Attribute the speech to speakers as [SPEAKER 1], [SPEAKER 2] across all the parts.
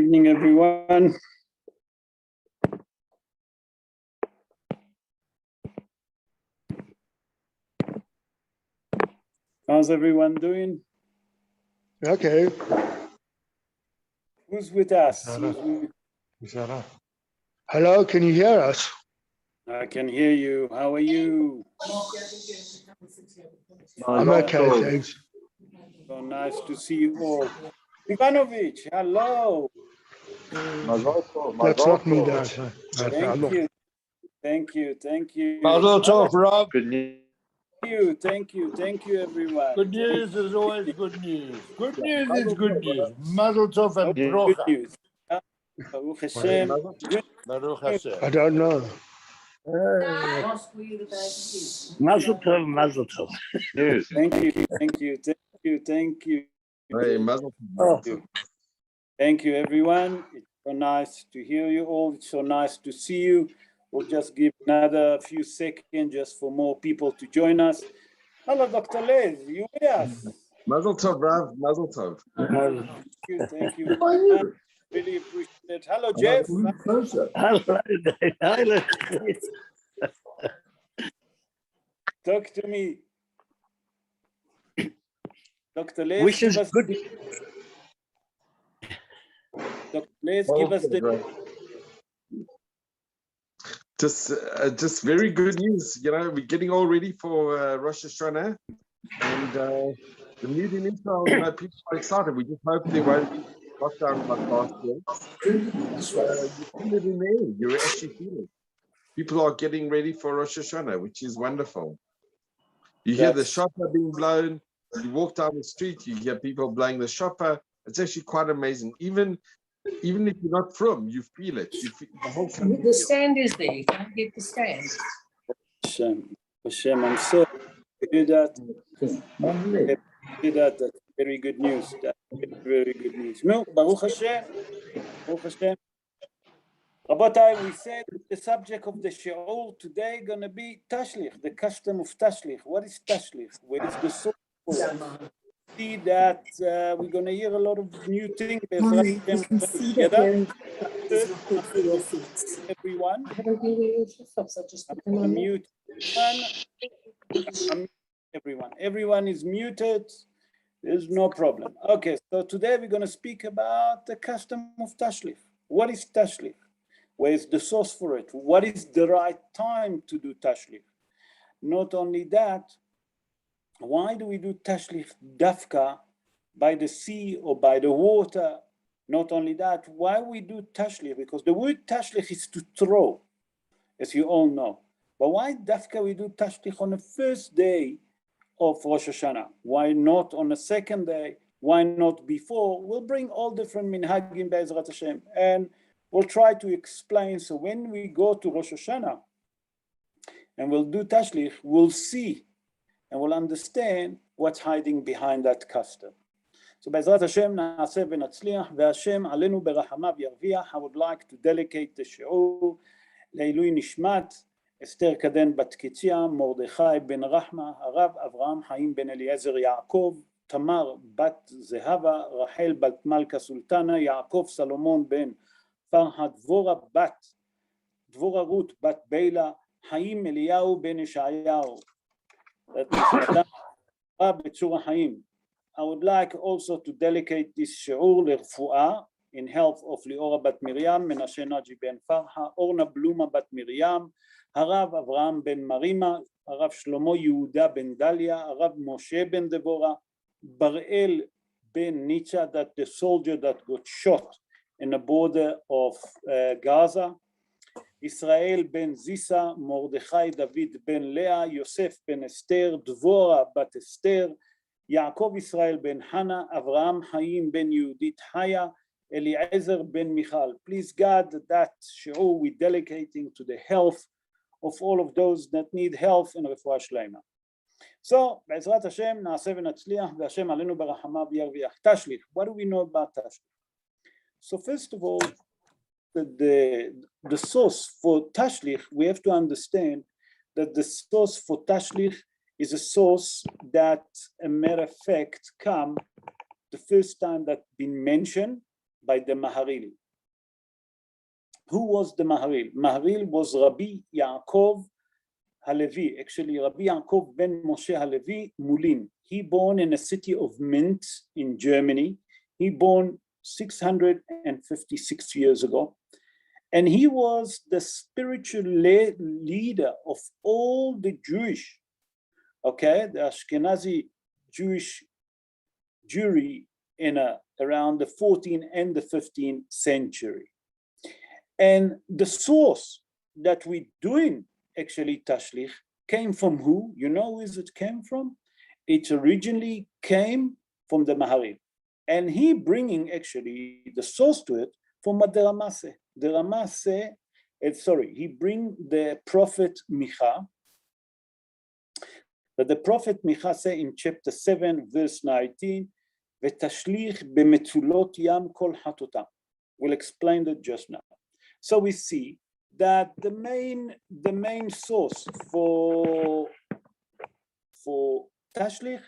[SPEAKER 1] evening, everyone. How's everyone doing?
[SPEAKER 2] Okay.
[SPEAKER 1] Who's with us?
[SPEAKER 2] Hello, can you hear us?
[SPEAKER 1] I can hear you. How are you?
[SPEAKER 2] I'm okay, thanks.
[SPEAKER 1] So nice to see you all. Ivanovic, hello.
[SPEAKER 2] That's not me, that's
[SPEAKER 1] Thank you. Thank you. Thank you.
[SPEAKER 3] Mazel tov, Rob.
[SPEAKER 1] Thank you, everyone.
[SPEAKER 3] Good news is always good news. Good news is good news. Mazel tov and
[SPEAKER 1] Good
[SPEAKER 3] brocha.
[SPEAKER 1] news. Baruch Hashem. Good
[SPEAKER 3] Baruch Hashem.
[SPEAKER 2] I don't know.
[SPEAKER 4] Mazel tov, mazel tov.
[SPEAKER 1] Thank you.
[SPEAKER 5] Hey, mazel
[SPEAKER 4] tov.
[SPEAKER 1] Thank you, everyone. It's so nice to hear you all. It's so nice to see you. We'll just give another few seconds just for more people to join us. Hello, Dr. Les, you with us?
[SPEAKER 5] Mazel tov, Rav. Mazel tov.
[SPEAKER 1] Thank you. Really appreciate it. Hello, Jeff.
[SPEAKER 4] Hello.
[SPEAKER 1] Talk to me. Dr. Les,
[SPEAKER 4] Wishes
[SPEAKER 1] give us
[SPEAKER 4] good.
[SPEAKER 1] Dr. Les, give us the...
[SPEAKER 5] Just very good news. You know, we're getting all ready for Rosh Hashanah, and the mood in Israel. You know, people are excited. We just hope there won't be lockdown like last year. You feel it in the air. You actually feel it. People are getting ready for Rosh Hashanah, which is wonderful. You hear the shofar being blown. You walk down the street, you hear people blowing the shofar. It's actually quite amazing. Even if you're not from, you feel it. You feel the whole country.
[SPEAKER 6] The stand is there. You can't get the stand.
[SPEAKER 1] Hashem, I'm so happy to hear that. That's very good news. That's very good news. No, Baruch Hashem. Baruch Hashem. Rabotai, we said the subject of the shiur today going to be Tashlich, the custom of Tashlich. What is Tashlich? Where is the source for it? See that we're going to hear a lot of new things.
[SPEAKER 6] You can see that they're
[SPEAKER 1] Everyone,
[SPEAKER 6] I don't think we use the so just put them on
[SPEAKER 1] mute. Everyone is muted. There's no problem. Okay, so today we're going to speak about the custom of Tashlich. What is Tashlich? Where is the source for it? What is the right time to do Tashlich? Not only that, why do we do Tashlich dafka by the sea or by the water? Not only that, why we do Tashlich? Because the word Tashlich is to throw, as you all know. But why dafka we do Tashlich on the first day of Rosh Hashanah? Why not on the second day? Why not before? We'll bring all different minhagim be'ezrat Hashem, and we'll try to explain. So when we go to Rosh Hashanah and we'll do Tashlich, we'll see and we'll understand what's hiding behind that custom. So Be'ezrat Hashem, na'aseh v'natzliach, ve'Hashem alenu berachamav yarviach. I would like to dedicate the shiur le'ilui nishmat Esther Kaden bat Kitzia, Mordechai ben Rahma, Harav Avraham Haim ben Eliezer Yaakov, Tamar bat Zehava, Rachel bat Malka Sultana, Yaakov Salomon ben Farha, Dvora Ruth bat Beila, Haim Eliyahu ben Ishayahu. That is Adam B'tzura Haim. I would like also to dedicate this shiur l'refuah in health of Liora bat Miriam, Menashe Naji ben Farha, Orna Bluma bat Miriam, Harav Avraham ben Marima, Harav Shlomo Yehuda ben Dalia, Harav Moshe ben Deborah, Barel ben Nietzsche, that the soldier that got shot in the border of Gaza, Israel ben Zisa, Mordechai David ben Leah, Yosef ben Esther, Dvora bat Esther, Yaakov Israel ben Hannah, Avraham Haim ben Yehudit Haya, Eliezer ben Michal. Please God, that shiur we're dedicating to the health of all of those that need health and refuah shlema. So, Be'ezrat Hashem, na'aseh v'natzliach, ve'Hashem alenu berachamav yarviach. Tashlich, what do we know about Tashlich? So first of all, the source for Tashlich, we have to understand that the source for Tashlich is a source that, a matter of fact, come the first time that been mentioned by the Maharil. Who was the Maharil? Maharil was Rabbi Yaakov Halevi, actually Rabbi Yaakov ben Moshe Halevi Mulin. He born in a city of Minsk in Germany. He born 656 years ago. And he was the spiritual leader of all the Jewish, okay, the Ashkenazi Jewish Jewry in around the 14th and the 15th century. And the source that we're doing actually Tashlich came from who? You know who it came from? It originally came from the Maharil. And he bringing actually the source to it from the Ramase. The Ramase, he bring the prophet Micha. But the prophet Micha say in chapter 7, verse 19, Tashlich b'metulot yam kol hatotam. We'll explain that just now. So we see that the main source for Tashlich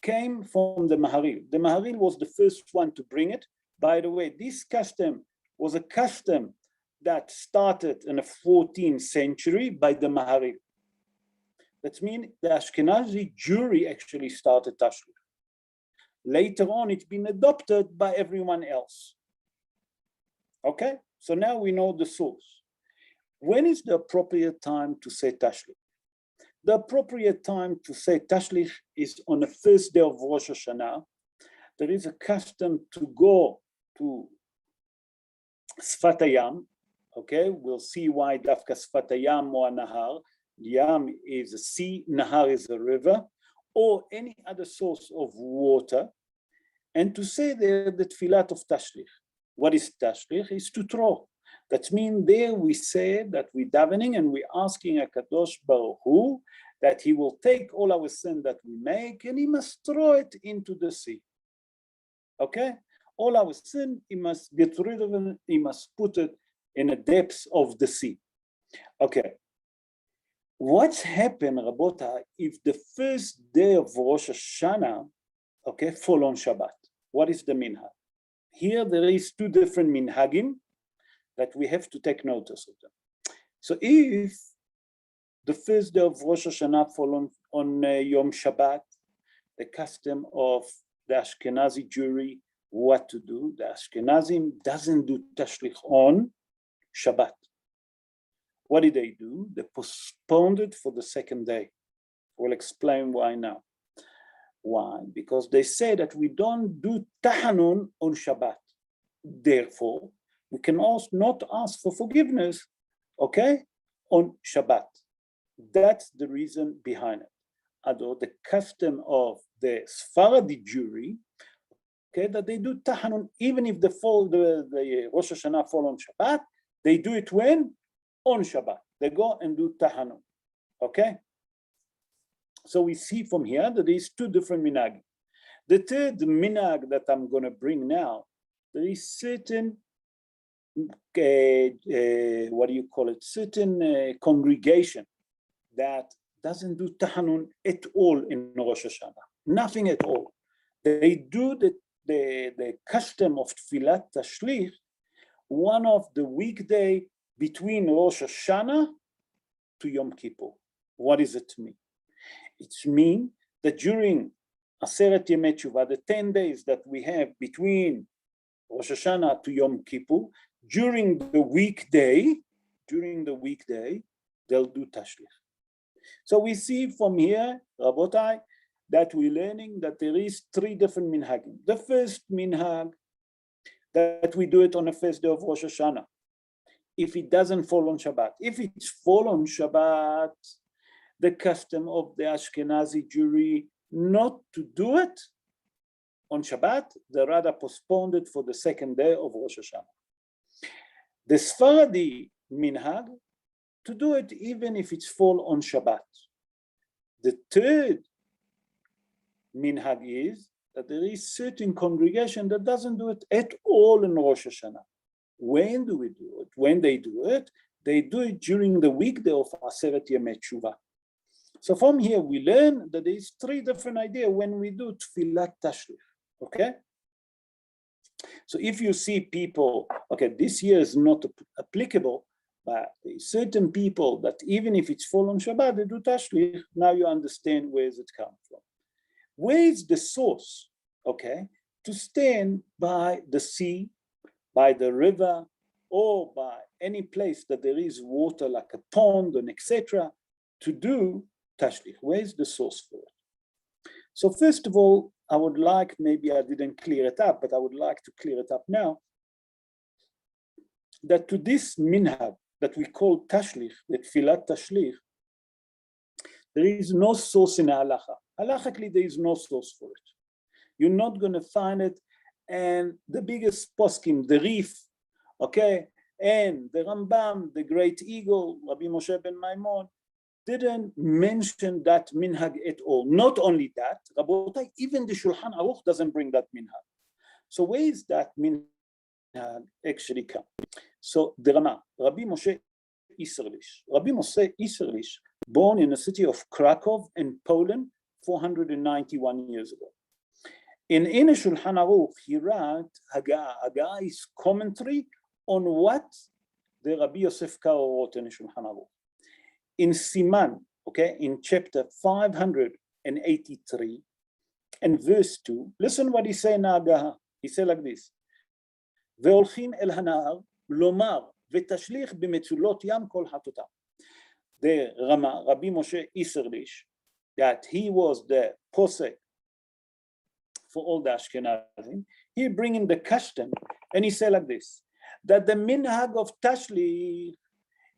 [SPEAKER 1] came from the Maharil. The Maharil was the first one to bring it. By the way, this custom was a custom that started in the 14th century by the Maharil. That means the Ashkenazi Jewry actually started Tashlich. Later on, it's been adopted by everyone else. Okay, so now we know the source. When is the appropriate time to say Tashlich? The appropriate time to say Tashlich is on the first day of Rosh Hashanah. There is a custom to go to Sfat Hayam. Okay, we'll see why Dafka Sfat Hayam or Nahar. Yam is a sea, Nahar is a river, or any other source of water, and to say there the Tfilat of Tashlich. What is Tashlich? Is to throw. That means there we say that we're davening and we're asking HaKadosh Baruch Hu that he will take all our sin that we make and he must throw it into the sea. Okay? All our sin, he must get rid of it, he must put it in the depths of the sea. Okay. What's happened, Rabota, if the first day of Rosh Hashanah, okay, fall on Shabbat? What is the minhag? Here there is two different minhagim that we have to take notice of them. So if the first day of Rosh Hashanah fall on Yom Shabbat, the custom of the Ashkenazi Jewry, what to do? The Ashkenazim doesn't do Tashlich on Shabbat. What did they do? They postponed it for the second day. We'll explain why now. Why? Because they say that we don't do Tahanun on Shabbat. Therefore, we can also not ask for forgiveness, okay, on Shabbat. That's the reason behind it. Although the custom of the Sephardi Jewry, okay, that they do Tahanun, even if the Rosh Hashanah fall on Shabbat, they do it when? On Shabbat. They go and do Tahanun, okay? So we see from here that there is two different minhag. The third minhag that I'm going to bring now, there is certain, certain congregation that doesn't do Tahanun at all in Rosh Hashanah, nothing at all. They do the custom of Tfilat Tashlich, one of the weekday between Rosh Hashanah to Yom Kippur. What does it mean? It means that during Aseret Yemei Teshuvah, the 10 days that we have between Rosh Hashanah to Yom Kippur, during the weekday, they'll do Tashlich. So we see from here, Rabotai, that we're learning that there is three different minhagim. The first minhag, that we do it on the first day of Rosh Hashanah, if it doesn't fall on Shabbat. If it's fall on Shabbat, the custom of the Ashkenazi Jewry not to do it on Shabbat, they rather postponed it for the second day of Rosh Hashanah. The Sephardi minhag, to do it even if it's fall on Shabbat. The third minhag is that there is certain congregation that doesn't do it at all in Rosh Hashanah. When do we do it? When they do it during the weekday of Aseret Yemei Teshuvah. So from here we learn that there is three different ideas when we do Tfilat Tashlich. Okay? So if you see people, okay, this year is not applicable, but certain people that even if it's fall on Shabbat, they do Tashlich, now you understand where it comes from. Where is the source, okay? To stand by the sea, by the river, or by any place that there is water like a pond and etc. to do Tashlich. Where is the source for it? So first of all, I would like, maybe I didn't clear it up, but I would like to clear it up now, that to this minhag that we call Tashlich, the Tfilat Tashlich, there is no source in halacha. Halachically, there is no source for it. You're not going to find it. And the biggest poskim, the Rif, okay, and the Rambam, the great eagle, Rabbi Moshe ben Maimon, didn't mention that minhag at all. Not only that, Rabotai, even the Shulchan Aruch doesn't bring that minhag. So where is that minhag actually come? So the Rama, Rabbi Moshe Isserlich. Rabbi Moshe Isserlich, born in the city of Krakow in Poland 491 years ago. In Shulchan Aruch, he wrote Haggah. Haggah is commentary on what the Rabbi Yosef Karo wrote in Shulchan Aruch. In Siman, okay, in chapter 583 and verse 2, listen what he said in Haggah. He said like this: והולכים אל הנהר, לומר, ותשליך במצולות ים כל חטאותם. The Rama, Rabbi Moshe Isserlich, that he was the posek for all the Ashkenazim, he bringing the custom, and he said like this, that the minhag of Tashlich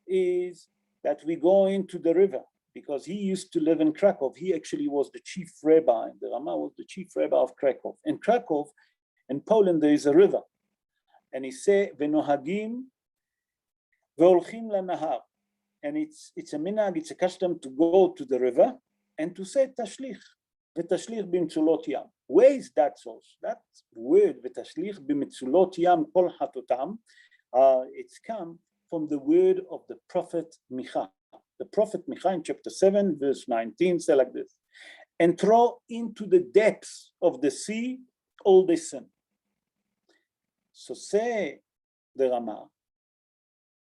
[SPEAKER 1] is that we go into the river, because he used to live in Krakow. He actually was the chief rabbi. The Rama was the chief rabbi of Krakow. In Krakow, in Poland, there is a river. And he said, "V'nohagim v'olchim lanahar," and it's a minhag, it's a custom to go to the river and to say Tashlich, v'tashlich b'mitzulot yam. Where is that source? That word v'tashlich b'mitzulot yam kol hatotam, it's come from the word of the prophet Micha. The prophet Micha in chapter 7, verse 19 says like this: and throw into the depths of the sea all the sin. So say the Rama,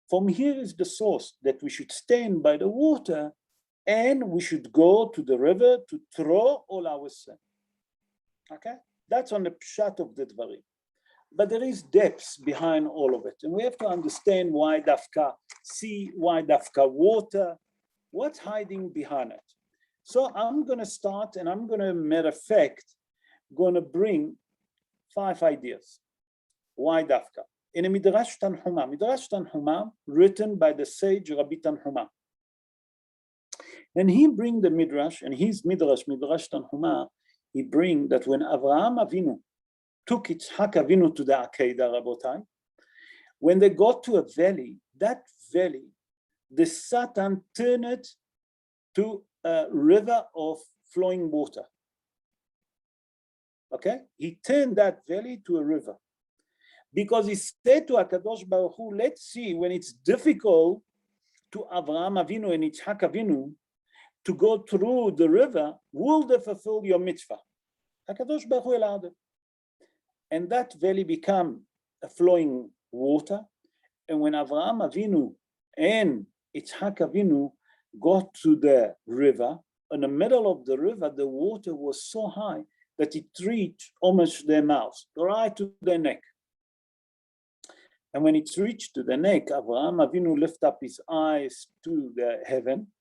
[SPEAKER 1] from here is the source that we should stand by the water and we should go to the river to throw all our sin. Okay? That's on the pshat of the Dvarim. But there is depths behind all of it. And we have to understand why dafka sea, why dafka water, what's hiding behind it. So I'm going to start, and I'm going to, matter of fact, going to bring 5 ideas. Why dafka? In a Midrash Tanhuma, written by the sage Rabbi Tanhuma. And he bring the Midrash, and his Midrash Tanhuma, he bring that when Avraham Avinu took Yitzhak Avinu to the Akedah, Rabotai, when they got to a valley, that valley, the Satan turned it to a river of flowing water. Okay? He turned that valley to a river. Because he said to HaKadosh Baruch Hu, let's see, when it's difficult to Avraham Avinu and Yitzhak Avinu to go through the river, will they fulfill your mitzvah? HaKadosh Baruch Hu allowed it. And that valley became a flowing water. And when Avraham Avinu and Yitzhak Avinu got to the river, in the middle of the river, the water was so high that it reached almost their mouths, right to their neck. And when it reached to the neck, Avraham Avinu lifted up his eyes to the heaven,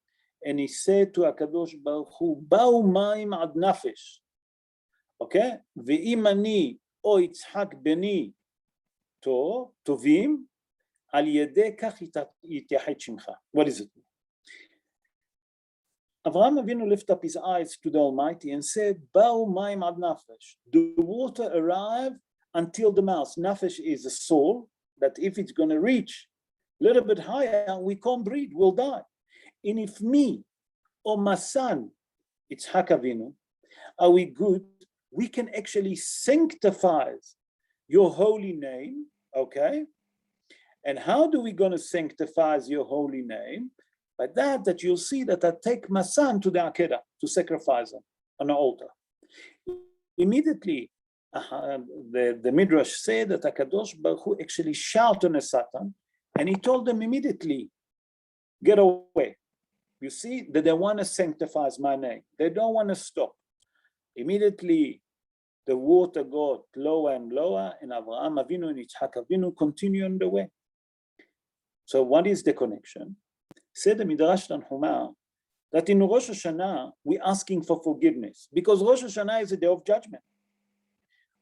[SPEAKER 1] and he said to HaKadosh Baruch Hu, Ba'u ma'im ad nafesh. Okay? Ve'im ani o Yitzhak beni tovim, al yedei kach yityahed shimcha. What is it? Avraham Avinu lifted up his eyes to the Almighty and said, Ba'u ma'im ad nafesh. The water arrived until the mouth. Nafesh is a soul, that if it's going to reach a little bit higher, we can't breathe, we'll die. And if me or my son, Yitzhak Avinu, are we good, we can actually sanctify your holy name, okay? And how do we going to sanctify your holy name? By that you'll see that I take my son to the Akedah to sacrifice him on the altar. Immediately, the Midrash said that HaKadosh Baruch Hu actually shouted on Satan, and he told them immediately, get away. You see that they want to sanctify my name. They don't want to stop. Immediately, the water got lower and lower, and Avraham Avinu and Yitzhak Avinu continue on the way. So what is the connection? Said the Midrash Tanhuma that in Rosh Hashanah, we're asking for forgiveness because Rosh Hashanah is a day of judgment.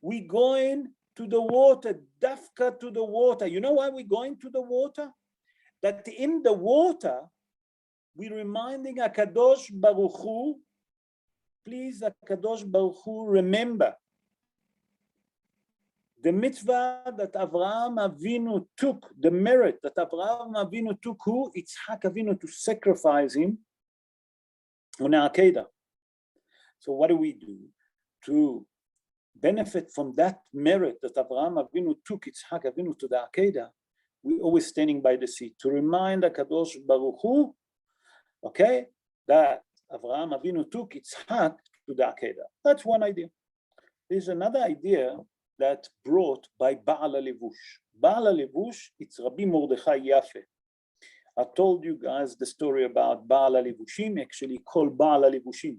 [SPEAKER 1] We going to the water, dafka to the water. You know why we're going to the water? That in the water, we're reminding HaKadosh Baruch Hu, please HaKadosh Baruch Hu, remember the mitzvah that Avraham Avinu took, the merit that Avraham Avinu took, who? Yitzhak Avinu, to sacrifice him on Akedah. So what do we do to benefit from that merit that Avraham Avinu took Yitzhak Avinu to the Akedah? We're always standing by the sea to remind HaKadosh Baruch Hu, okay, that Avraham Avinu took Yitzhak to the Akedah. That's one idea. There's another idea that brought by Baal HaLevush. Baal HaLevush, it's Rabbi Mordechai Yaffe. I told you guys the story about Baal HaLevushim, actually called Baal HaLevushim.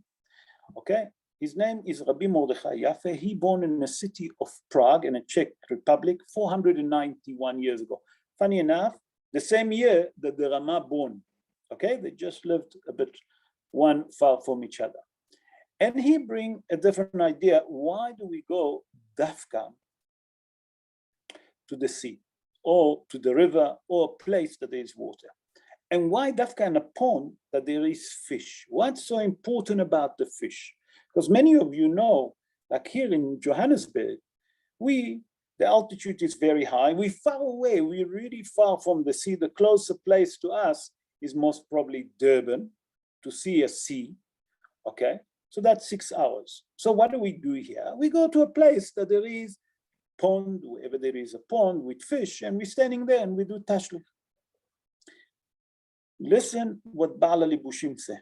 [SPEAKER 1] Okay, his name is Rabbi Mordechai Yaffe. He born in the city of Prague in the Czech Republic 491 years ago. Funny enough, the same year that the Rama born. Okay, they just lived a bit one far from each other. And he bring a different idea. Why do we go dafka to the sea or to the river or a place that there is water? And why dafka in a pond that there is fish? What's so important about the fish? Because many of you know, like here in Johannesburg, the altitude is very high. We're far away. We're really far from the sea. The closest place to us is most probably Durban to see a sea. Okay, so that's 6 hours. So what do we do here? We go to a place that there is pond, wherever there is a pond with fish, and we're standing there and we do tashlich. Listen what Baal HaLevushim say.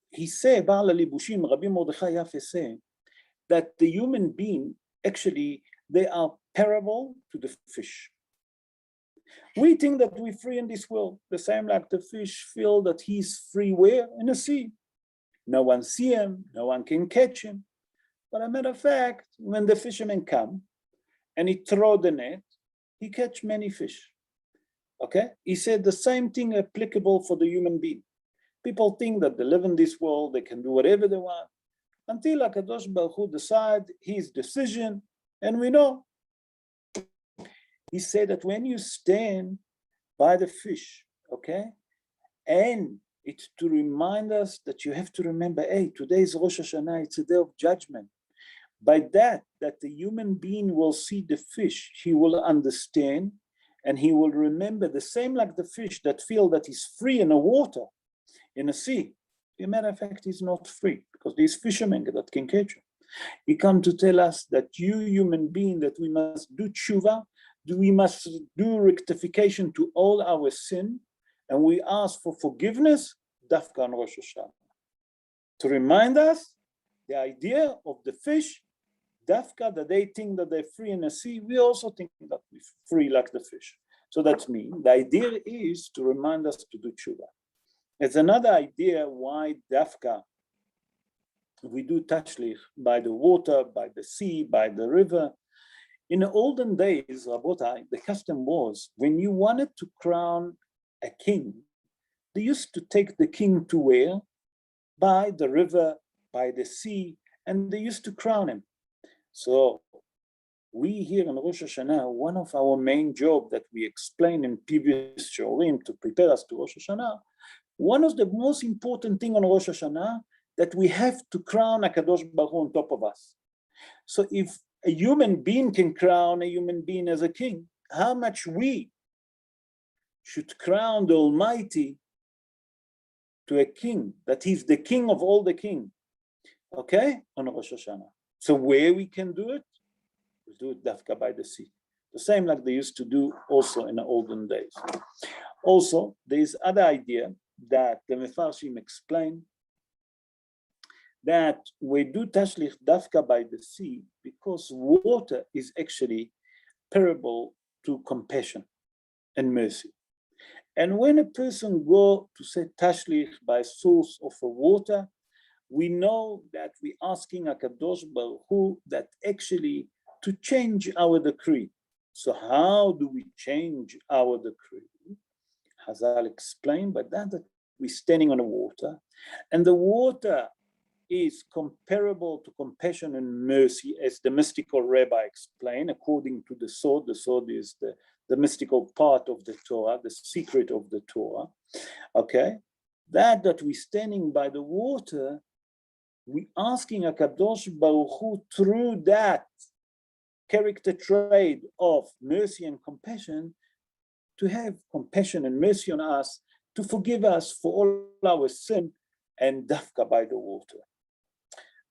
[SPEAKER 1] He say, Baal HaLevushim, Rabbi Mordechai Yaffe say, that the human being, actually, they are parable to the fish. We think that we're free in this world, the same like the fish feel that he's free where? In the sea. No one see him, no one can catch him. But as a matter of fact, when the fishermen come and he throw the net, he catch many fish. Okay? He said the same thing applicable for the human being. People think that they live in this world, they can do whatever they want, until HaKadosh Baruch Hu decide his decision, and we know. He said that when you stand by the fish, okay, and it's to remind us that you have to remember, hey, today is Rosh Hashanah, it's a day of judgment. By that the human being will see the fish, he will understand, and he will remember the same like the fish that feel that he's free in the water, in the sea. As a matter of fact, he's not free because there's fishermen that can catch him. He come to tell us that you human being, that we must do tshuva, we must do rectification to all our sin, and we ask for forgiveness, dafka on Rosh Hashanah. To remind us the idea of the fish, dafka, that they think that they're free in the sea, we also think that we're free like the fish. So that's me. The idea is to remind us to do tshuva. It's another idea why dafka we do tashlich by the water, by the sea, by the river. In the olden days, Rabotai, the custom was when you wanted to crown a king, they used to take the king to where? By the river, by the sea, and they used to crown him. So we here in Rosh Hashanah, one of our main job that we explain in previous shorim to prepare us to Rosh Hashanah, one of the most important thing on Rosh Hashanah, that we have to crown HaKadosh Baruch Hu on top of us. So if a human being can crown a human being as a king, how much we should crown the Almighty to a king, that he's the king of all the king, okay, on Rosh Hashanah. So where we can do it, we do it dafka by the sea. The same like they used to do also in the olden days. Also, there is other idea that the Mefarshim explain that we do Tashlich Dafka by the sea because water is actually parable to compassion and mercy. And when a person go to say Tashlich by source of a water, we know that we're asking HaKadosh Baruch Hu that actually to change our decree. So how do we change our decree? Hazal explained, but that we're standing on the water, and the water is comparable to compassion and mercy, as the mystical Rabbi explained, according to the sword. The sword is the mystical part of the Torah, the secret of the Torah. Okay, that we're standing by the water, we asking HaKadosh Baruch Hu through that character trait of mercy and compassion to have compassion and mercy on us, to forgive us for all our sin, and dafka by the water.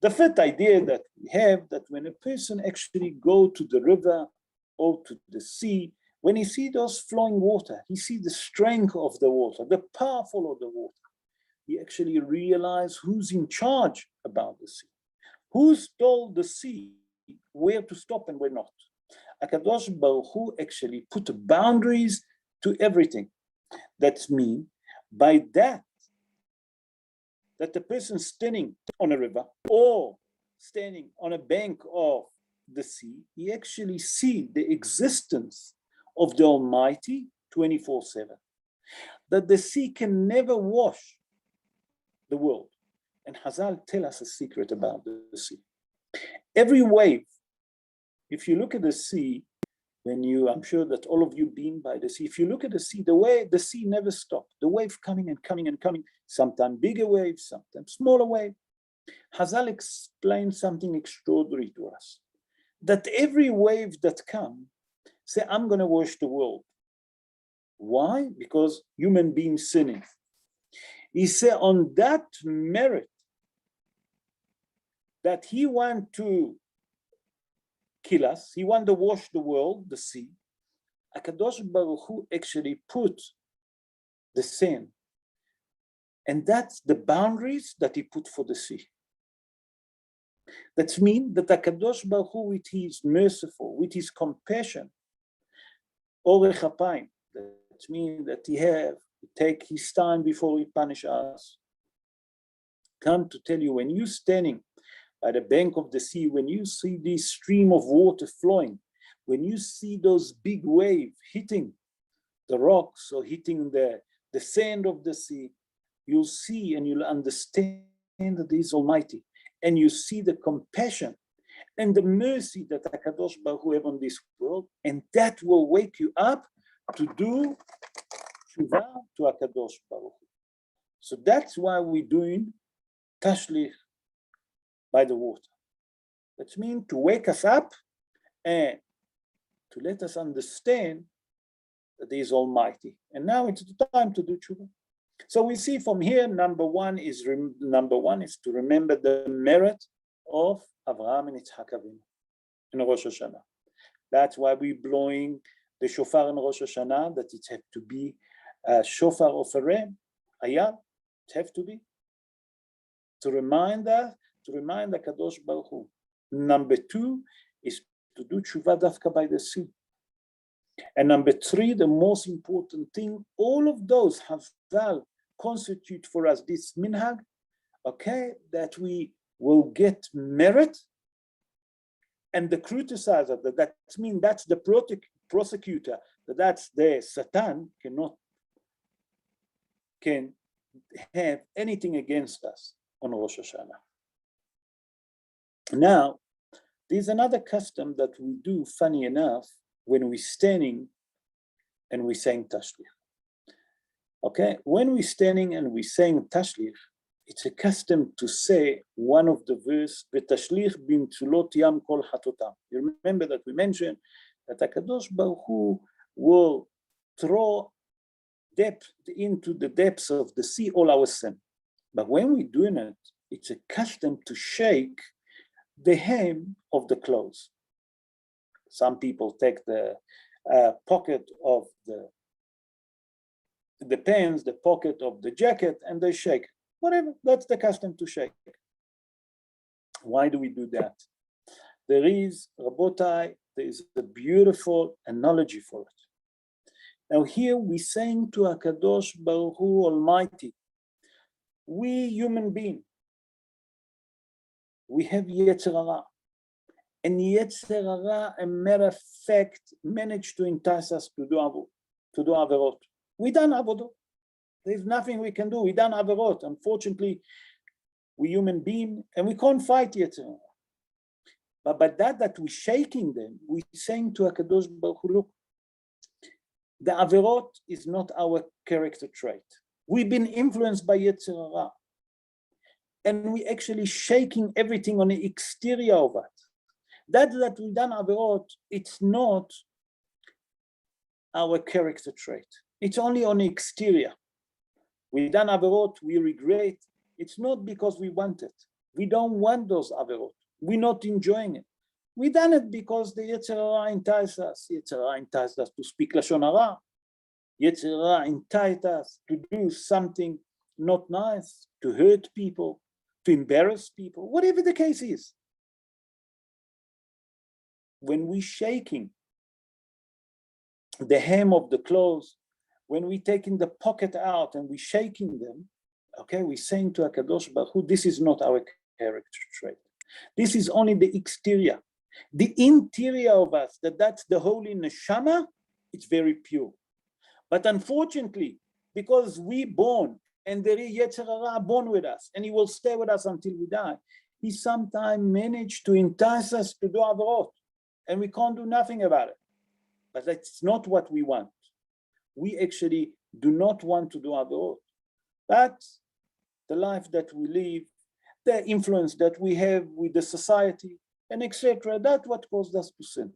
[SPEAKER 1] The fifth idea that we have, that when a person actually go to the river or to the sea, when he see those flowing water, he see the strength of the water, the powerful of the water. He actually realize who's in charge about the sea. Who's told the sea where to stop and where not. HaKadosh Baruch Hu actually put boundaries to everything. That means by that the person standing on a river or standing on a bank of the sea, he actually see the existence of the Almighty 24/7. That the sea can never wash the world. And Hazal tell us a secret about the sea. Every wave, if you look at the sea, I'm sure that all of you been by the sea, if you look at the sea, the sea never stops. The wave coming and coming and coming, sometimes bigger waves, sometimes smaller wave. Hazal explained something extraordinary to us, that every wave that comes, say, I'm going to wash the world. Why? Because human beings sinning. He said on that merit that he want to kill us, he want to wash the world, the sea, HaKadosh Baruch Hu actually put the sand. And that's the boundaries that he put for the sea. That means that HaKadosh Baruch Hu, with his merciful, with his compassion, Orech Apayim, that means that he take his time before he punish us. Come to tell you, when you're standing by the bank of the sea, when you see this stream of water flowing, when you see those big waves hitting the rocks or hitting the sand of the sea, you'll see and you'll understand that He is Almighty. And you see the compassion and the mercy that HaKadosh Baruch Hu have on this world, and that will wake you up to do tshuva to HaKadosh Baruch Hu. So that's why we're doing Tashlich by the water. That means to wake us up and to let us understand that He is Almighty. And now it's the time to do tshuva. So we see from here, number one is to remember the merit of Avraham and Yitzhak Avinu in Rosh Hashanah. That's why we're blowing the shofar in Rosh Hashanah, that it have to be a shofar of a ram, ayah, it have to be. To remind HaKadosh Baruch Hu. Number two is to do tshuva dafka by the sea. And number three, the most important thing, all of those Hazal constitute for us this minhag, okay, that we will get merit, and the criticizer, that means that's the prosecutor, that's the Satan can have anything against us on Rosh Hashanah. Now, there's another custom that we do, funny enough, when we're standing and we're saying Tashlich. Okay, when we're standing and we're saying Tashlich, it's a custom to say one of the verse, "V'tashlich b'mtulot yam kol hatotam." You remember that we mentioned that HaKadosh Baruch Hu will throw depth into the depths of the sea all our sin. But when we're doing it, it's a custom to shake the hem of the clothes. Some people take the pocket of the pants, the pocket of the jacket, and they shake. Whatever, that's the custom to shake. Why do we do that? There is, Rabotai, there is a beautiful analogy for it. Now here we're saying to HaKadosh Baruch Hu Almighty, we human beings, we have Yetzer Hara. And Yetzer Hara, a matter of fact, managed to entice us to do Averot. We done Avodot. There's nothing we can do. We done Averot. Unfortunately, we human beings, and we can't fight Yetzer Hara. But by that we're shaking them, we're saying to HaKadosh Baruch Hu, look, the Averot is not our character trait. We've been influenced by Yetzer Hara. And we're actually shaking everything on the exterior of it. That we've done Averot, it's not our character trait. It's only on the exterior. We've done Averot, we regret. It's not because we want it. We don't want those Averot. We're not enjoying it. We done it because the Yetzer Hara enticed us. Yetzer Hara enticed us to speak Lashon Hara. Yetzer Hara enticed us to do something not nice, to hurt people, to embarrass people, whatever the case is. When we're shaking the hem of the clothes, when we're taking the pocket out and we're shaking them, okay, we're saying to HaKadosh Baruch Hu, this is not our character trait. This is only the exterior. The interior of us, that's the holy neshama, it's very pure. But unfortunately, because we born, and there is Yetzer Hara born with us, and he will stay with us until we die, he sometimes managed to entice us to do Averot, and we can't do nothing about it. But that's not what we want. We actually do not want to do Averot. That's the life that we live, the influence that we have with the society, and etc. That's what caused us to sin.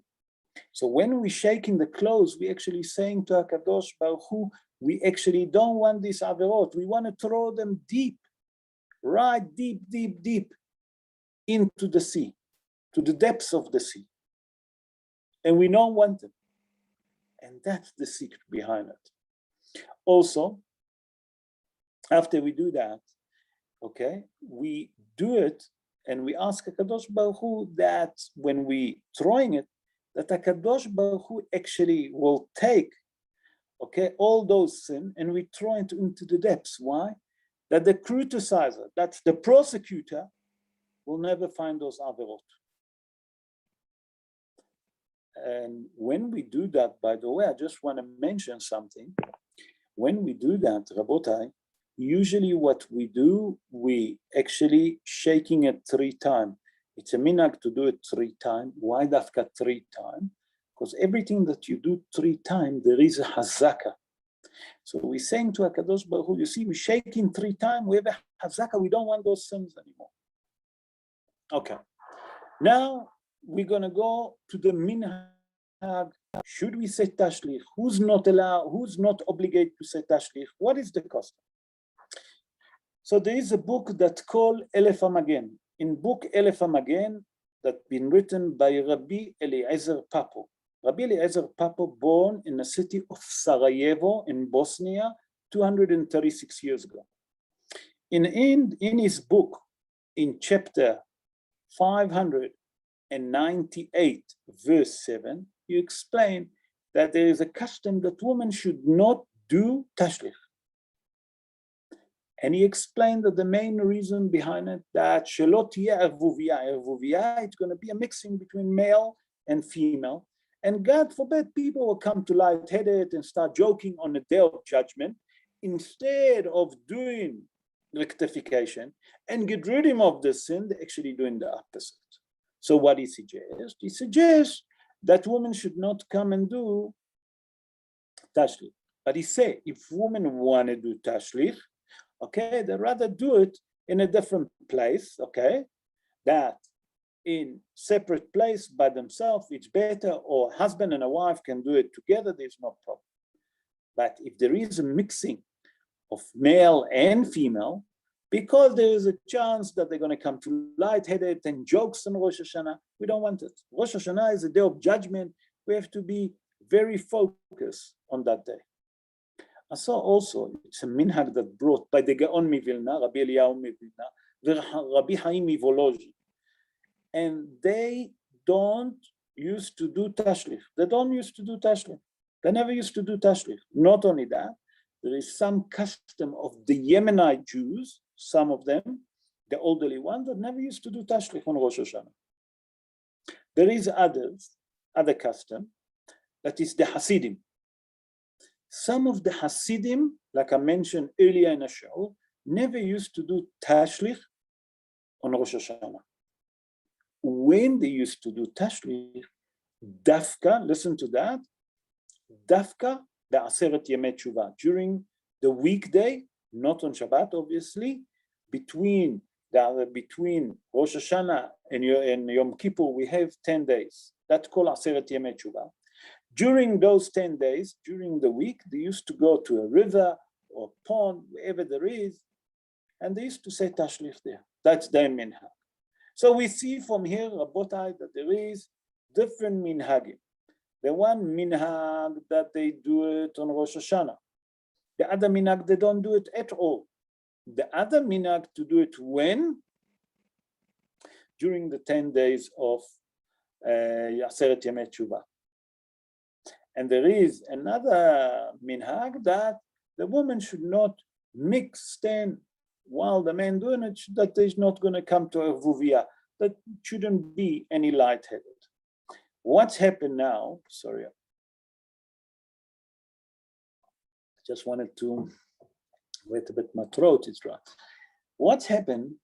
[SPEAKER 1] So when we shaking the clothes, we actually saying to HaKadosh Baruch Hu, we actually don't want these Averot. We want to throw them deep, right deep, deep, deep into the sea, to the depths of the sea. And we don't want them. And that's the secret behind it. Also, after we do that, okay, we do it and we ask HaKadosh Baruch Hu that when we throwing it, that HaKadosh Baruch Hu actually will take, okay, all those sin and we throw it into the depths. Why? That the criticizer, that's the prosecutor, will never find those Averot. And when we do that, by the way, I just want to mention something. When we do that, Rabotai, usually what we do, we actually shaking it 3 times. It's a minhag to do it 3 times. Why dafka 3 times? Because everything that you do 3 times, there is a hazaka. So we're saying to HaKadosh Baruch Hu, you see, we're shaking 3 times, we have a hazaka, we don't want those sins anymore. Okay. Now we're going to go to the minhag. Should we say Tashlich? Who's not allowed, who's not obligated to say Tashlich? What is the custom? So there is a book that's called Elef HaMagen. In book Elef HaMagen, that's been written by Rabbi Eliezer Papo. Rabbi Eliezer Papo, born in the city of Sarajevo in Bosnia 236 years ago. In his book, in chapter 598, verse 7, you explain that there is a custom that women should not do Tashlich. And he explained that the main reason behind it, that shelot tiyeh ervuviyah, it's going to be a mixing between male and female. And God forbid people will come to lightheaded and start joking on the day of judgment, instead of doing rectification and get rid of the sin, they're actually doing the opposite. So what he suggests? He suggests that women should not come and do Tashlich. But he said, if women want to do Tashlich, okay, they rather do it in a different place, okay, that in separate place by themselves, it's better, or husband and a wife can do it together, there's no problem. But if there is a mixing of male and female, because there is a chance that they're going to come to lightheaded and jokes on Rosh Hashanah, we don't want it. Rosh Hashanah is a day of judgment. We have to be very focused on that day. I saw also, it's a minhag that brought by the Gaon Mivilna, Rabbi Eliyahu Mivilna, Rabbi Chaim Volozhin. and they don't used to do Tashlich. They don't used to do Tashlich. They never used to do Tashlich. Not only that, there is some custom of the Yemenite Jews, some of them, the elderly ones, that never used to do Tashlich on Rosh Hashanah. There is other custom, that is the Hasidim. Some of the Hasidim, like I mentioned earlier in the show, never used to do Tashlich on Rosh Hashanah. When they used to do Tashlich, Dafka, listen to that, Dafka, the Aseret Yemei Tshuva, during the weekday, not on Shabbat, obviously, between Rosh Hashanah and Yom Kippur, we have 10 days. That's called Aseret Yemei Tshuva. During those 10 days, during the week, they used to go to a river or pond, wherever there is, and they used to say Tashlich there. That's their minhag. So we see from here, Rabotai, that there is different minhagim. The one minhag that they do it on Rosh Hashanah. The other minhag, they don't do it at all. The other minhag to do it when? During the 10 days of Aseret Yemei Tshuva. And there is another minhag that the woman should not stand while the man doing it, that there's not going to come to a vuvia. That shouldn't be any lightheaded. What's happened now? Sorry, I just wanted to wait a bit. My throat is dry. What's happened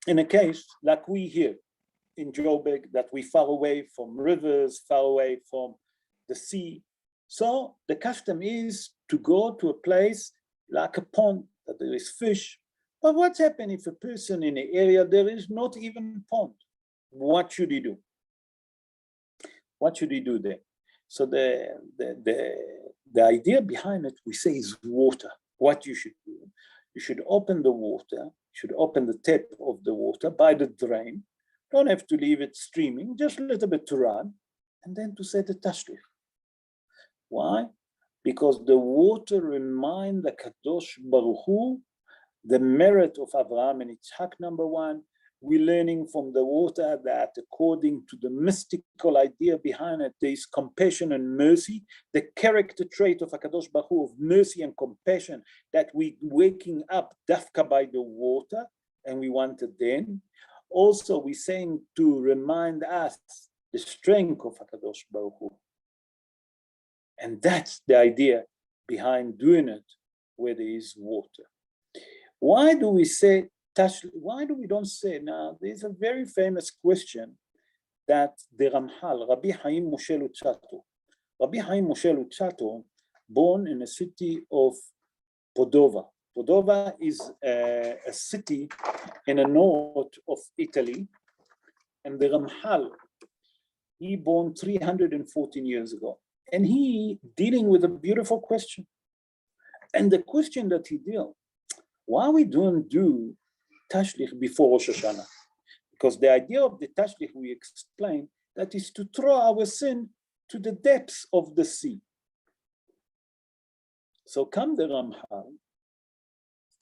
[SPEAKER 1] in a case like we here in Joburg, that we far away from rivers, far away from the sea. So the custom is to go to a place like a pond, that there is fish. But what's happened if a person in an area there is not even pond? What should he do? What should he do there? So the idea behind it, we say, is water. What you should do, you should open the water, you should open the tap of the water by the drain. Don't have to leave it streaming, just a little bit to run, and then to say the Tashlich. Why? Because the water reminds the Kadosh Baruch Hu the merit of Abraham and Yitzhak, number one. We're learning from the water that according to the mystical idea behind it, there is compassion and mercy, the character trait of HaKadosh Baruch Hu of mercy and compassion, that we waking up dafka by the water, and we want it then. Also, we're saying to remind us the strength of HaKadosh Baruch Hu. And that's the idea behind doing it where there is water. Why do we say Tashlich? Why do we don't say now? There's a very famous question that the Ramchal, Rabbi Chaim Moshe Luzzatto, Rabbi Chaim Moshe Luzzatto, born in a city of Padova. Padova is a city in the north of Italy, and the Ramchal, he born 314 years ago. And he dealing with a beautiful question. And the question that he dealt, why we don't do Tashlich before Rosh Hashanah? Because the idea of the Tashlich, we explained, that is to throw our sin to the depths of the sea. So come the Ramchal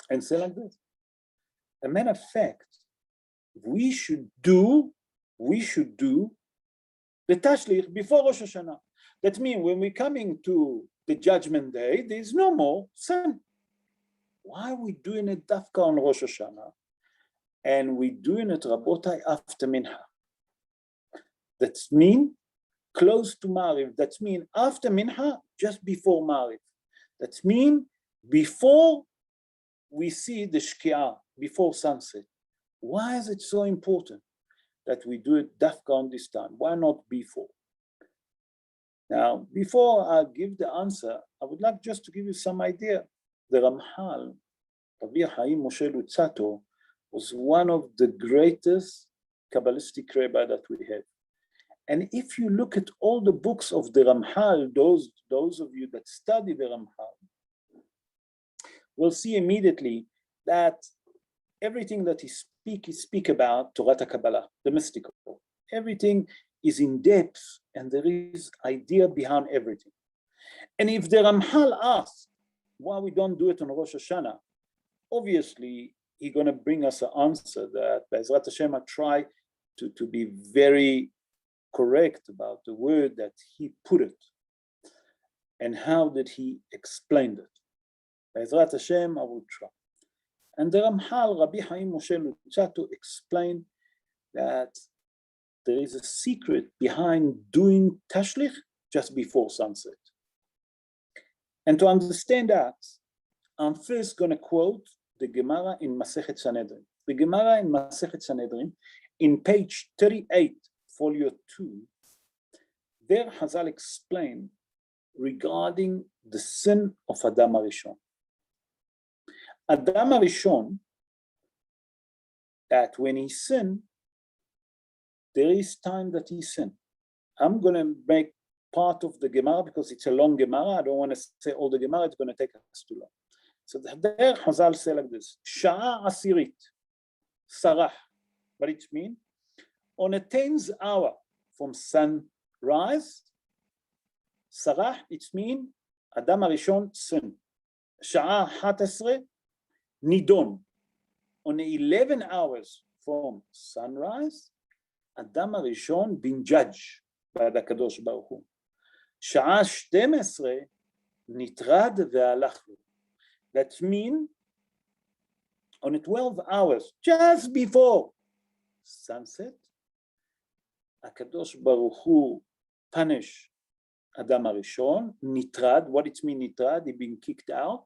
[SPEAKER 1] and say like this. As a matter of fact, we should do the Tashlich before Rosh Hashanah. That means when we're coming to the judgment day, there's no more sin. Why are we doing it dafka on Rosh Hashanah? And we're doing it, Rabotai, after Minha. That means close to Mariv. That means after Minha, just before Mariv. That means before we see the Shki'ah, before sunset. Why is it so important that we do it dafka on this time? Why not before? Now, before I give the answer, I would like just to give you some idea. The Ramchal, Rabbi Chaim Moshe Luzzatto, was one of the greatest Kabbalistic rabbi that we have. And if you look at all the books of the Ramchal, those of you that study the Ramchal, will see immediately that everything that he speak about Torah Kabbalah, the mystical, everything is in depth, and there is idea behind everything. And if the Ramchal asks why we don't do it on Rosh Hashanah, obviously he's going to bring us an answer that Be'ezrat Hashem I try to be very correct about the word that he put it and how did he explain it. Be'ezrat Hashem, I will try. And the Ramchal, Rabbi Chaim Moshe Lutzat, to explain that there is a secret behind doing Tashlich just before sunset. And to understand that, I'm first going to quote the Gemara in Masechet Sanhedrin. The Gemara in Masechet Sanhedrin, in page 38, folio 2, there Hazal explained regarding the sin of Adam HaRishon. Adam HaRishon, that when he sinned, there is time that he sinned. I'm going to make part of the Gemara because it's a long Gemara. I don't want to say all the Gemara, it's going to take us too long. So there Hazal say like this, Sha'a Asirit, Sarah. What it means? On a 10th hour from sunrise, Sarah, it means Adam HaRishon sin. Sha'a 11, Nidon. On 11 hours from sunrise, Adam HaRishon been judged by the Kadosh Baruch Hu. Sha'a 12, Nitrad ve'alach lo. That means on 12 hours, just before sunset, HaKadosh Baruch Hu punished Adam HaRishon, Nitrad. What it means Nitrad? He been kicked out.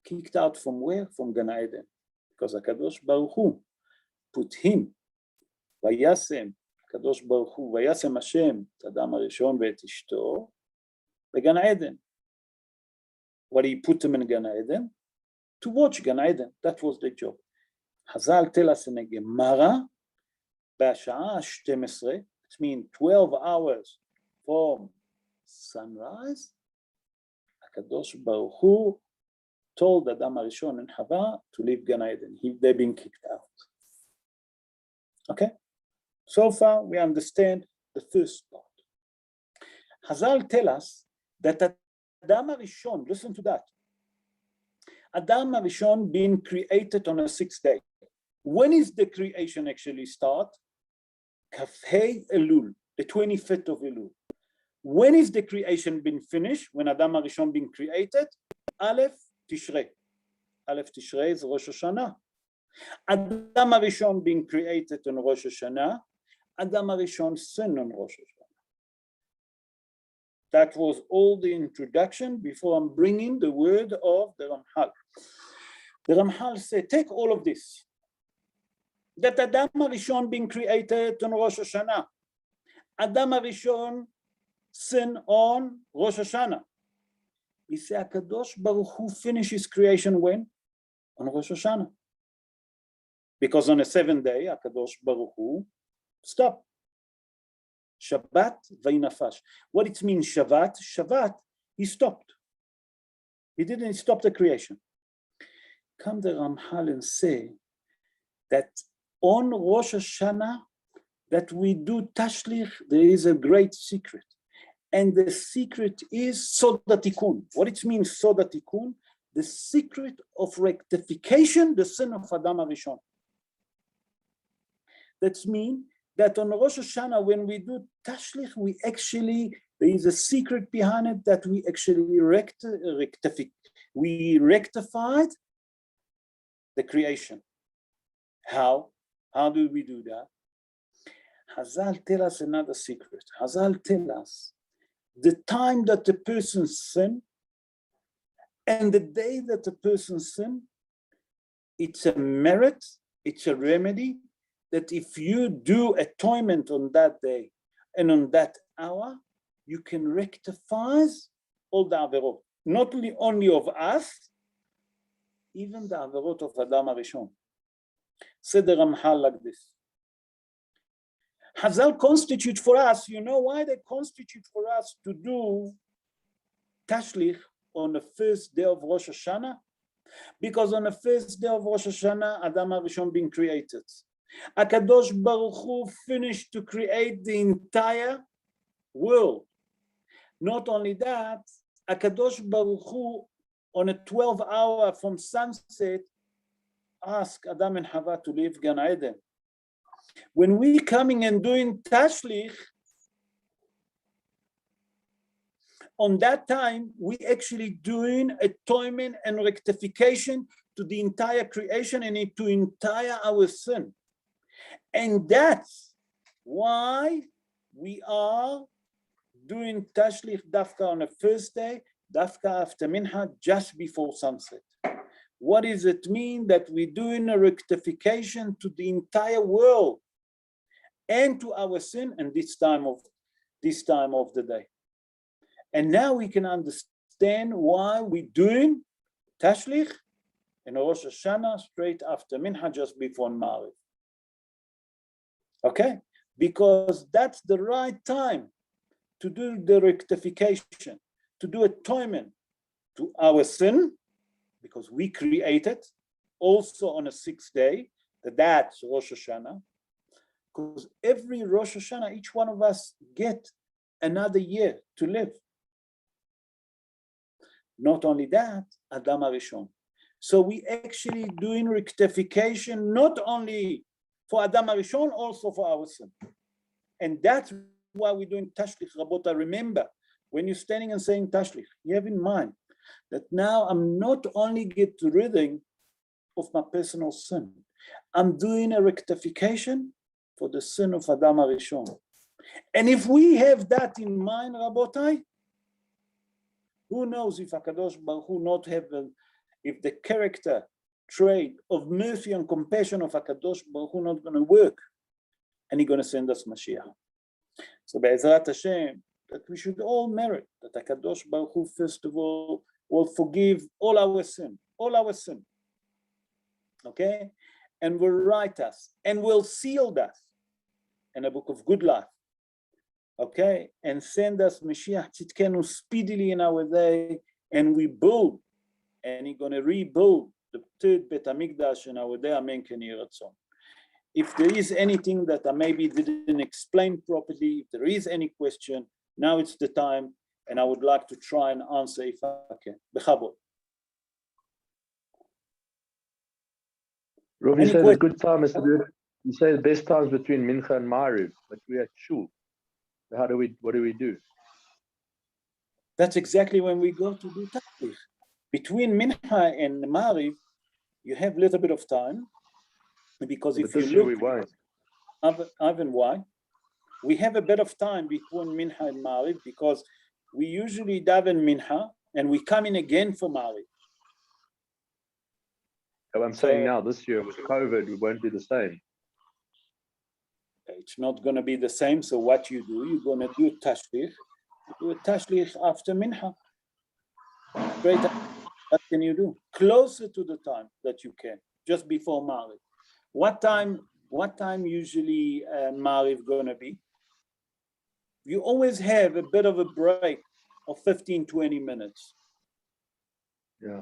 [SPEAKER 1] Kicked out from where? From Gan Eden. Because HaKadosh Baruch Hu put him, Vayasem, HaKadosh Baruch Hu, Vayasem Hashem, Adam HaRishon ve'et ishto, Gan Eden. What he put him in Gan Eden? To watch Gan Eden. That was the job. Hazal tell us in a Gemara, B'asha'a 12, it means 12 hours from sunrise, HaKadosh Baruch Hu told Adam HaRishon and Chava to leave Gan Eden. They've been kicked out. Okay? So far, we understand the first part. Hazal tell us that Adam HaRishon, listen to that, Adam HaRishon being created on a 6th day. When is the creation actually start? Kafhei Elul, the 25th of Elul. When is the creation been finished? When Adam HaRishon been created? Aleph Tishrei. Aleph Tishrei is Rosh Hashanah. Adam HaRishon being created on Rosh Hashanah. Adam HaRishon sinned on Rosh Hashanah. That was all the introduction before I'm bringing the word of the Ramchal. The Ramchal said, take all of this. That Adam HaRishon being created on Rosh Hashanah. Adam HaRishon sin on Rosh Hashanah. He said, HaKadosh Baruch Hu finished his creation when? On Rosh Hashanah. Because on the 7th day, HaKadosh Baruch Hu stopped. Shabbat vaynafash. What it means Shabbat? Shabbat, he stopped. He didn't stop the creation. Come the Ramchal and say that on Rosh Hashanah that we do Tashlich, there is a great secret. And the secret is Soda Tikkun. What it means Soda Tikkun? The secret of rectification, the sin of Adam HaRishon. That means that on Rosh Hashanah, when we do Tashlich, there is a secret behind it that we actually rectified the creation. How? How do we do that? Hazal tell us another secret. Hazal tell us the time that the person sinned and the day that the person sinned, it's a merit, it's a remedy, that if you do atonement on that day and on that hour, you can rectify all the averot, not only of us, even the averot of Adam HaRishon. Said the Ramchal like this. Hazal constitute for us, you know why they constitute for us to do Tashlich on the first day of Rosh Hashanah? Because on the first day of Rosh Hashanah, Adam HaRishon being created. HaKadosh Baruch Hu finished to create the entire world. Not only that, HaKadosh Baruch Hu on a 12-hour from sunset asked Adam and Chava to leave Gan Eden. When we coming and doing Tashlich, on that time, we actually doing atonement and rectification to the entire creation and to entire our sin. And that's why we are doing Tashlich Dafka on the first day, Dafka after Mincha, just before sunset. What does it mean? That we're doing a rectification to the entire world and to our sin and this time of the day. And now we can understand why we're doing Tashlich and Rosh Hashanah straight after Mincha, just before Ma'ariv. Okay? Because that's the right time to do the rectification, to do atonement to our sin, because we created also on a 6th day, that's Rosh Hashanah. Because every Rosh Hashanah, each one of us get another year to live. Not only that, Adam HaRishon. So we actually doing rectification not only for Adam HaRishon, also for our sin. And that's why we're doing Tashlich, Rabota. Remember, when you're standing and saying Tashlich, you have in mind that now I'm not only get rid of my personal sin, I'm doing a rectification for the sin of Adam HaRishon. And if we have that in mind, Rabotai, who knows if HaKadosh Baruch Hu not have, if the character trait of mercy and compassion of HaKadosh Baruch Hu not going to work, and He's going to send us Mashiach. So Be'ezrat Hashem, that we should all merit that HaKadosh Baruch Hu, first of all, will forgive all our sin, okay? And will write us, and will seal us in a book of good life, okay? And send us Mashiach Tzidkenu speedily in our day, and we build, and He's going to rebuild the third Bet HaMikdash in our day, Amen Ken Yeh Ratzon. If there is anything that I maybe didn't explain properly, if there is any question, now it's the time, and I would like to try and answer if I can. Bechabod.
[SPEAKER 7] Rabbi, you say the good time is to do it. You say the best times between Mincha and Ma'ariv, but we're at Shul. So what do we do?
[SPEAKER 1] That's exactly when we go to do Tashlich. Between Mincha and Ma'ariv, you have a little bit of time, because if you look,
[SPEAKER 7] we won't.
[SPEAKER 1] Ivan, why? We have a bit of time between Mincha and Ma'ariv because we usually daven Mincha and we come in again for Ma'ariv.
[SPEAKER 7] So I'm saying now, this year with COVID, we won't be the same.
[SPEAKER 1] It's not going to be the same. So what you do, you're going to do Tashlich. You do a Tashlich after Mincha. Great. What can you do? Closer to the time that you can, just before Ma'ariv. What time usually Ma'ariv going to be? You always have a bit of a break of 15, 20 minutes.
[SPEAKER 7] Yeah.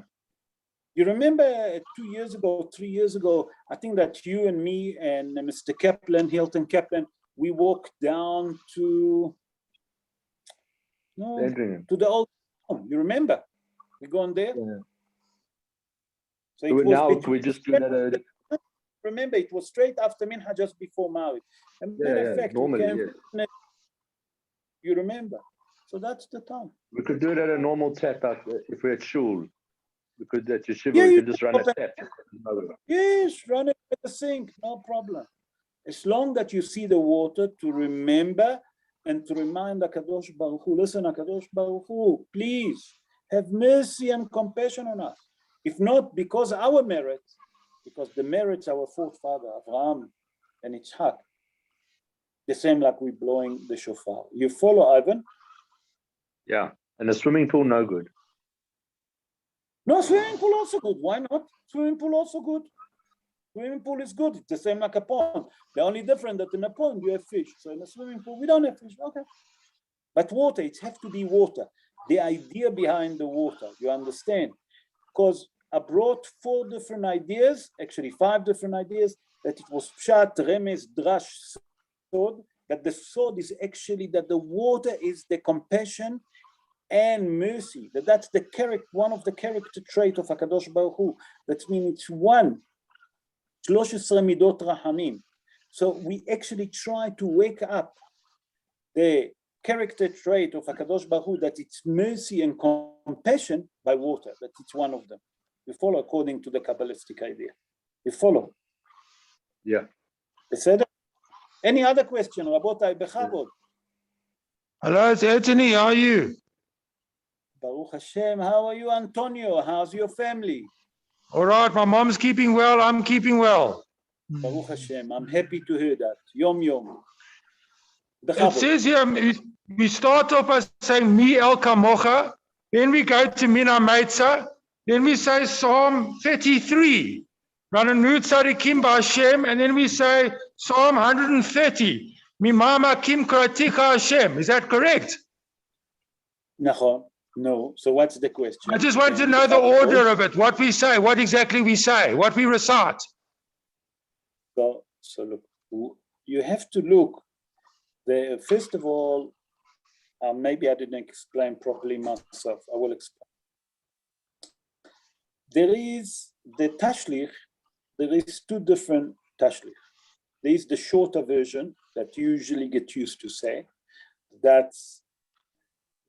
[SPEAKER 1] You remember 2 years ago, 3 years ago, I think that you and me and Mr. Kaplan, Hilton Kaplan, we walked down to the old home. You remember? We gone there?
[SPEAKER 7] Yeah.
[SPEAKER 1] So
[SPEAKER 7] we just do that.
[SPEAKER 1] Remember, it was straight after Mincha, just before Ma'ariv. Matter of fact,
[SPEAKER 7] normally,
[SPEAKER 1] you remember. So that's the time.
[SPEAKER 7] We could do it at a normal tap out if we're at Shul. We could at Yeshiva, we could just run a tap.
[SPEAKER 1] Yes, run it at the sink, no problem. As long that you see the water to remember and to remind HaKadosh Baruch Hu, listen, HaKadosh Baruch Hu, please have mercy and compassion on us. If not, because our merit, because the merits our forefather, Abraham and Yitzhak, the same like we blowing the shofar. You follow, Ivan?
[SPEAKER 7] Yeah, and a swimming pool, no good.
[SPEAKER 1] No, swimming pool also good. Why not? Swimming pool also good. Swimming pool is good. It's the same like a pond. The only difference that in a pond you have fish. So in a swimming pool, we don't have fish. Okay. But water, it has to be water. The idea behind the water, you understand? Because I brought 4 different ideas, actually 5 different ideas, that it was pshat, remes, drash, sod, that the sod is actually that the water is the compassion and mercy, that's the character, one of the character trait of HaKadosh Baruch Hu. That means it's 13 midot rahamim. So we actually try to wake up the character trait of HaKadosh Baruch Hu, that it's mercy and compassion by water, that it's one of them. You follow according to the Kabbalistic idea. You follow?
[SPEAKER 7] Yeah.
[SPEAKER 1] בסדר? Any other question? רבותיי, בכבוד.
[SPEAKER 2] Hello, it's Anthony. How are you?
[SPEAKER 1] Baruch Hashem, how are you, Antonio? How's your family?
[SPEAKER 2] All right, my mom's keeping well. I'm keeping well.
[SPEAKER 1] Baruch Hashem, I'm happy to hear that. Yom Yom.
[SPEAKER 2] It
[SPEAKER 1] בכבוד.
[SPEAKER 2] says here, we start off by saying Mi El Kamocha, then we go to Mina Meitza, then we say Psalm 33, Rananut Tzadikim B'Hashem, and then we say Psalm 130, Mimama Kim Kratika Hashem. Is that correct?
[SPEAKER 1] נכון. No. So what's the question?
[SPEAKER 2] I just want to know the order of it, what we say, what exactly we say, what we recite.
[SPEAKER 1] So look, you have to look. First of all, maybe I didn't explain properly myself. I will explain. There is the Tashlich. There is two different Tashlich. There is the shorter version that you usually get used to say. That's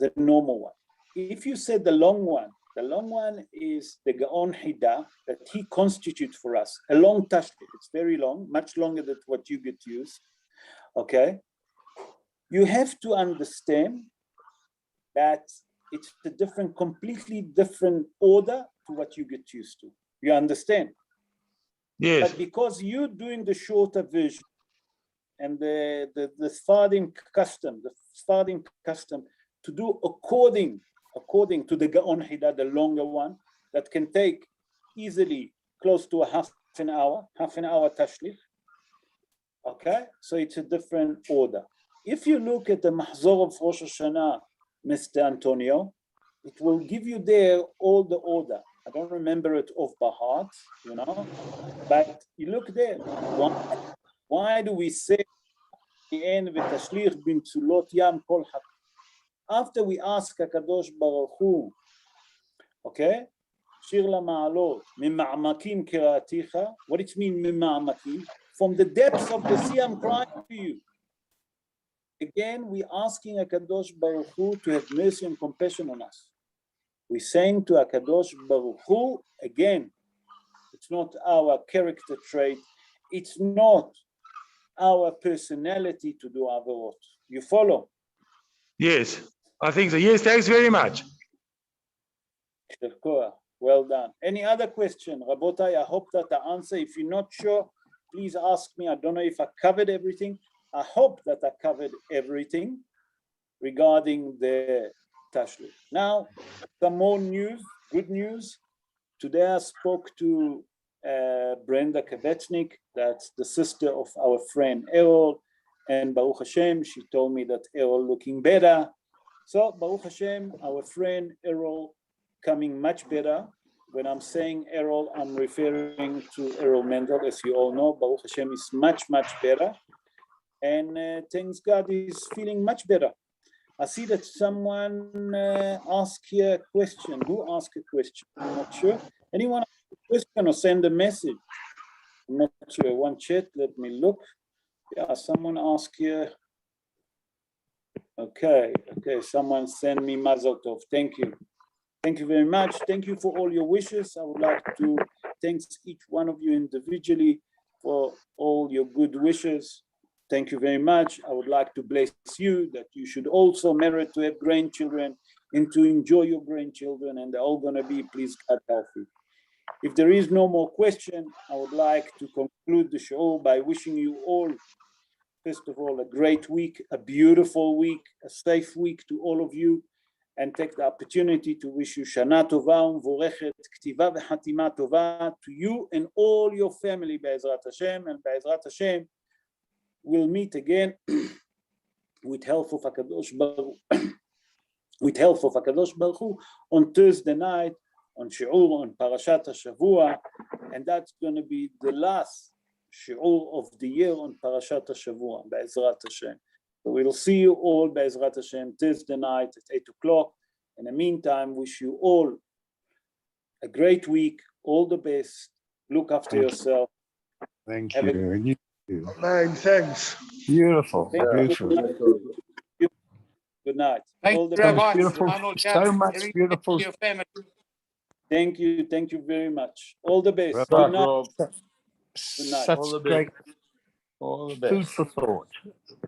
[SPEAKER 1] the normal one. If you say the long one is the Gaon Hida that he constitutes for us, a long Tashlich. It's very long, much longer than what you get used. Okay? You have to understand that it's a completely different order to what you get used to. You understand?
[SPEAKER 2] Yes.
[SPEAKER 1] But because you're doing the shorter version and the Sephardim custom to do according to the Gaon Hida, the longer one, that can take easily close to half an hour Tashlich. Okay? So it's a different order. If you look at the Mahzor of Rosh Hashanah, Mr. Antonio, it will give you there all the order. I don't remember it off by heart, but you look there. Why do we say the end of Tashlich bin Tzulot Yam Kol Hak? After we ask HaKadosh Baruch Hu, okay, Shir LaMa'alot, Mima'amakim Kiraticha, what it means Mima'amakim? From the depths of the sea I'm crying to you. Again, we're asking HaKadosh Baruch Hu to have mercy and compassion on us. We're saying to HaKadosh Baruch Hu, again, it's not our character trait, it's not our personality to do avarot. You follow?
[SPEAKER 2] Yes, I think so. Yes, thanks very much.
[SPEAKER 1] Well done. Any other question? Rabotai, I hope that I answer. If you're not sure, please ask me. I don't know if I covered everything. I hope that I covered everything regarding the Tashlich. Now, some more news, good news. Today I spoke to Brenda Kavetsnik, that's the sister of our friend Errol, and Baruch Hashem, she told me that Errol looking better. So Baruch Hashem, our friend Errol coming much better. When I'm saying Errol, I'm referring to Errol Mendel, as you all know. Baruch Hashem is much, much better. And thanks God is feeling much better. I see that someone asked here a question. Who asked a question? I'm not sure. Anyone ask a question or send a message? I'm not sure. One chat, let me look. Yeah, someone asked here. Okay, someone send me Mazel Tov. Thank you. Thank you very much. Thank you for all your wishes. I would like to thank each one of you individually for all your good wishes. Thank you very much. I would like to bless you that you should also merit to have grandchildren and to enjoy your grandchildren, and they're all going to be, please God, healthy. If there is no more question, I would like to conclude the show by wishing you all, first of all, a great week, a beautiful week, a safe week to all of you, and take the opportunity to wish you Shana Tova U'Mvorechet, Ktiva V'Chatima Tova to you and all your family, Be'ezrat Hashem, and Be'ezrat Hashem, we'll meet again with help of HaKadosh Baruch Hu on Thursday night on Shi'ur on Parashat HaShavua, and that's going to be the last Shi'ur of the year on Parashat HaShavua, Be'ezrat Hashem. So we'll see you all Be'ezrat Hashem Thursday night at 8 o'clock. In the meantime, wish you all a great week, all the best. Look after yourself.
[SPEAKER 3] Thank you.
[SPEAKER 2] Man, thanks.
[SPEAKER 4] Beautiful,
[SPEAKER 1] Thank you.
[SPEAKER 4] beautiful.
[SPEAKER 1] Good night.
[SPEAKER 3] Thank
[SPEAKER 1] All the
[SPEAKER 3] you,
[SPEAKER 1] best.
[SPEAKER 3] Rabbi.
[SPEAKER 4] Beautiful,
[SPEAKER 3] Mazel
[SPEAKER 4] so
[SPEAKER 3] tov.
[SPEAKER 4] much
[SPEAKER 3] Everything
[SPEAKER 4] beautiful
[SPEAKER 3] to your family.
[SPEAKER 1] Thank you very much. All the best.
[SPEAKER 4] Rabbi,
[SPEAKER 1] Good night.
[SPEAKER 3] Rob.
[SPEAKER 1] Good night.
[SPEAKER 4] such
[SPEAKER 3] All the best.
[SPEAKER 4] great
[SPEAKER 3] All the
[SPEAKER 4] food
[SPEAKER 3] best.
[SPEAKER 4] for thought.